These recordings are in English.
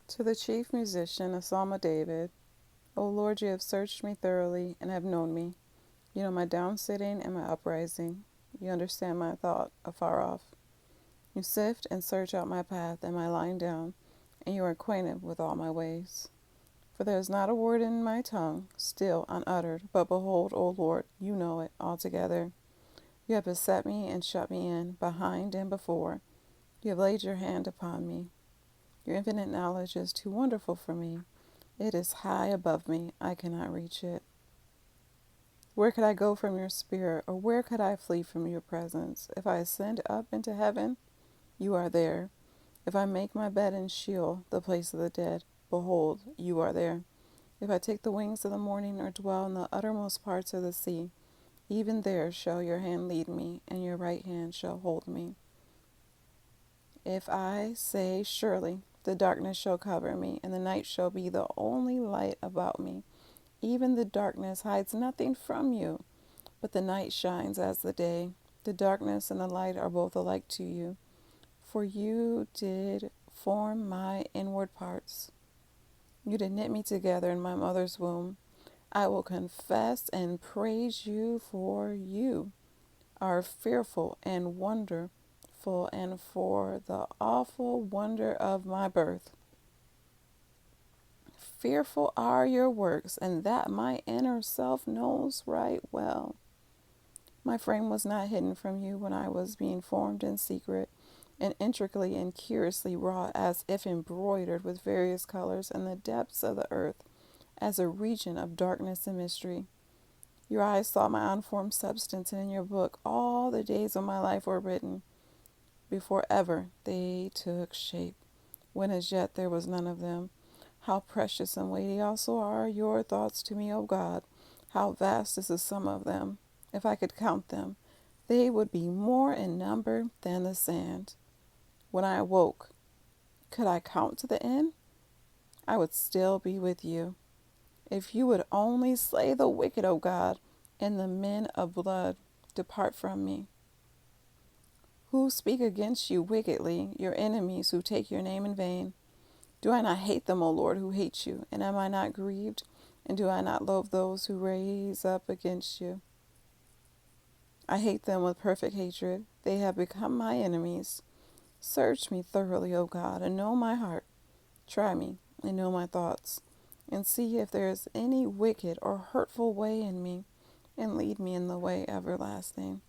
To the chief musician, a psalm of David. O Lord, you have searched me thoroughly and have known me. You know my down sitting and my uprising. You understand my thought afar off. You sift and search out my path and my lying down, and you are acquainted with all my ways. For there is not a word in my tongue, still unuttered, but behold, O Lord, you know it altogether. You have beset me and shut me in, behind and before. You have laid your hand upon me. Your infinite knowledge is too wonderful for me. It is high above me. I cannot reach it. Where could I go from your spirit, or where could I flee from your presence? If I ascend up into heaven, you are there. If I make my bed in Sheol, the place of the dead, behold, you are there. If I take the wings of the morning, or dwell in the uttermost parts of the sea, even there shall your hand lead me, and your right hand shall hold me. If I say, surely the darkness shall cover me, and the night shall be the only light about me, even the darkness hides nothing from you, but the night shines as the day. The darkness and the light are both alike to you. For you did form my inward parts. You did knit me together in my mother's womb. I will confess and praise you, for you are fearful and wonderful, and for the awful wonder of my birth. Fearful are your works, and that my inner self knows right well. My frame was not hidden from you when I was being formed in secret, and intricately and curiously wrought, as if embroidered with various colors in the depths of the earth, as a region of darkness and mystery. Your eyes saw my unformed substance, and in your book all the days of my life were written, before ever they took shape, when as yet there was none of them. How precious and weighty also are your thoughts to me, O God! How vast is the sum of them! If I could count them, they would be more in number than the sand. When I awoke, could I count to the end? I would still be with you. If you would only slay the wicked, O God, and the men of blood, depart from me. Who speak against you wickedly, your enemies who take your name in vain? Do I not hate them, O Lord, who hate you? And am I not grieved? And do I not loathe those who raise up against you? I hate them with perfect hatred. They have become my enemies. Search me thoroughly, O God, and know my heart. Try me and know my thoughts, and see if there is any wicked or hurtful way in me, and lead me in the way everlasting.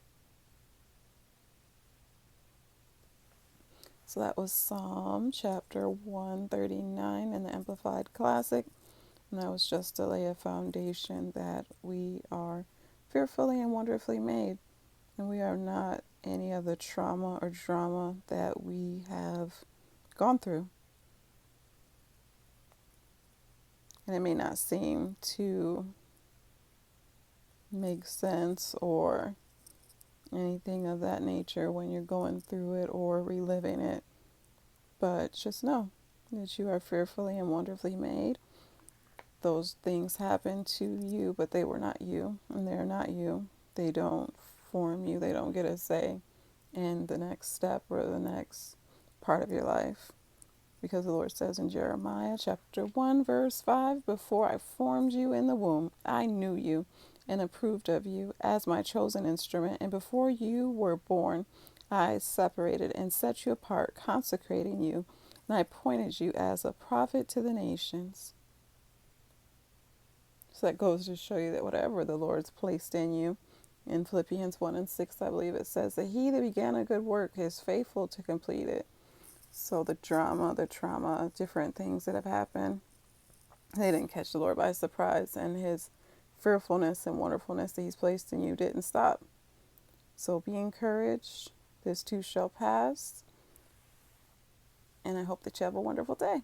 So that was Psalm chapter 139 in the Amplified Classic. And that was just to lay a foundation that we are fearfully and wonderfully made. And we are not any of the trauma or drama that we have gone through. And it may not seem to make sense or anything of that nature when you're going through it or reliving it. But just know that you are fearfully and wonderfully made. Those things happen to you, but they were not you, and they're not you. They don't form you. They don't get a say in the next step or the next part of your life. Because the Lord says in Jeremiah chapter 1, verse 5, before I formed you in the womb, I knew you and approved of you as my chosen instrument. And before you were born, I separated and set you apart, consecrating you, and I appointed you as a prophet to the nations. So that goes to show you that whatever the Lord's placed in you, in Philippians 1 and 6, I believe it says that he that began a good work is faithful to complete it. So the drama, the trauma, different things that have happened, they didn't catch the Lord by surprise, and his fearfulness and wonderfulness that he's placed in you didn't stop. So be encouraged. This too shall pass. And I hope that you have a wonderful day.